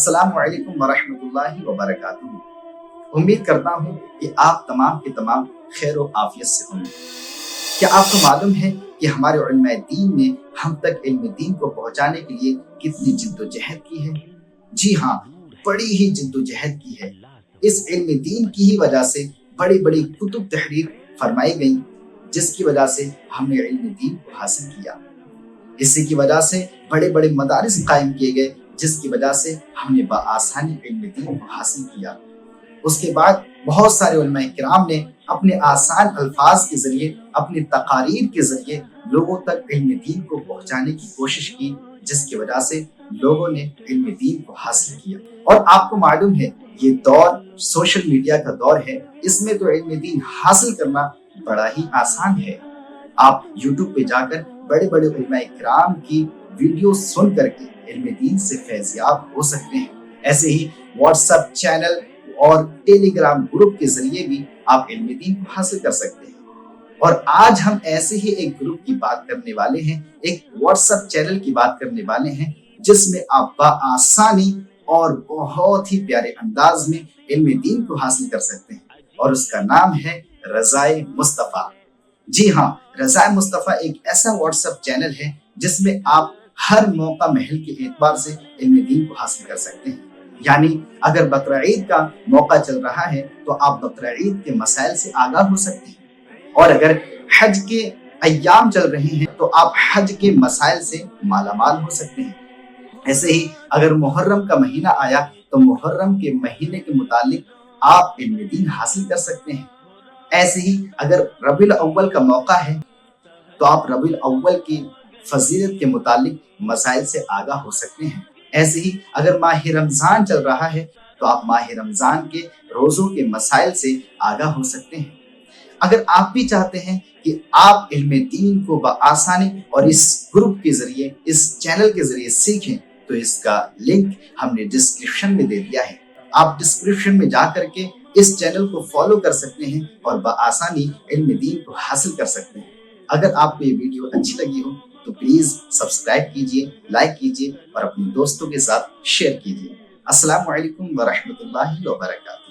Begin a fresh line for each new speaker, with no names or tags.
السلام علیکم ورحمۃ اللہ وبرکاتہ۔ امید کرتا ہوں کہ آپ تمام کے تمام خیر و عافیت سے ہوں گے۔ کیا آپ کو معلوم ہے کہ ہمارے علماء دین نے ہم تک علم دین کو پہنچانے کے لیے کتنی جد و جہد کی ہے؟ جی ہاں، بڑی ہی جد و جہد کی ہے۔ اس علم دین کی ہی وجہ سے بڑی بڑی کتب تحریر فرمائی گئیں، جس کی وجہ سے ہم نے علم دین کو حاصل کیا۔ اسی کی وجہ سے بڑے بڑے مدارس قائم کیے گئے، جس کی وجہ سے ہم نے بآسانی علم دین کو حاصل کیا۔ اس کے بعد بہت سارے علماء کرام نے اپنے آسان الفاظ کے ذریعے، اپنی تقاریر کے ذریعے لوگوں تک علم دین کو پہنچانے کی کوشش کی، جس کی وجہ سے لوگوں نے علم دین کو حاصل کیا۔ اور آپ کو معلوم ہے یہ دور سوشل میڈیا کا دور ہے، اس میں تو علم دین حاصل کرنا بڑا ہی آسان ہے۔ آپ یوٹیوب پہ جا کر بڑے بڑے علماء کرام کی ویڈیو سن کر کے علم دین سے فیض یاب ہو سکتے ہیں۔ ایسے ہی واٹس ایپ چینل اور ٹیلی گرام گروپ کے ذریعے بھی آپ علم دین کو حاصل کر سکتے ہیں۔ اور آج ہم ایسے ہی ایک گروپ کی بات کرنے والے ہیں، ایک واٹس ایپ چینل کی بات کرنے والے ہیں، جس میں آپ بآسانی اور بہت ہی پیارے انداز میں علم دین کو حاصل کر سکتے ہیں، اور اس کا نام ہے رضائے مصطفیٰ۔ جی ہاں، رضائے مصطفیٰ ایک ایسا واٹس ایپ چینل ہے جس میں آپ ہر موقع محل کے اعتبار سے علم دین کو حاصل کر سکتے ہیں۔ یعنی اگر بقرعید کا موقع چل رہا ہے تو آپ بقرعید کے مسائل سے آگاہ ہو سکتے ہیں، اور اگر حج کے ایام چل رہے ہیں تو آپ حج کے مسائل سے مالا مال ہو سکتے ہیں۔ ایسے ہی اگر محرم کا مہینہ آیا تو محرم کے مہینے کے متعلق آپ علم دین حاصل کر سکتے ہیں۔ ایسے ہی اگر ربیع الاول کا موقع ہے تو آپ ربیع الاول کی فضیلت کے متعلق مسائل سے آگاہ ہو سکتے ہیں۔ ایسے ہی اگر ماہ رمضان چل رہا ہے تو آپ ماہ رمضان کے روزوں کے مسائل سے آگاہ ہو سکتے ہیں۔ اگر آپ بھی چاہتے ہیں کہ آپ علم دین کو بآسانی اور اس گروپ کے ذریعے، اس چینل کے ذریعے سیکھیں، تو اس کا لنک ہم نے ڈسکرپشن میں دے دیا ہے۔ آپ ڈسکرپشن میں جا کر کے اس چینل کو فالو کر سکتے ہیں اور بآسانی علم دین کو حاصل کر سکتے ہیں۔ اگر آپ کو یہ ویڈیو اچھی لگی ہو تو پلیز سبسکرائب کیجئے، لائک کیجئے اور اپنے دوستوں کے ساتھ شیئر کیجئے۔ السلام علیکم ورحمۃ اللہ وبرکاتہ۔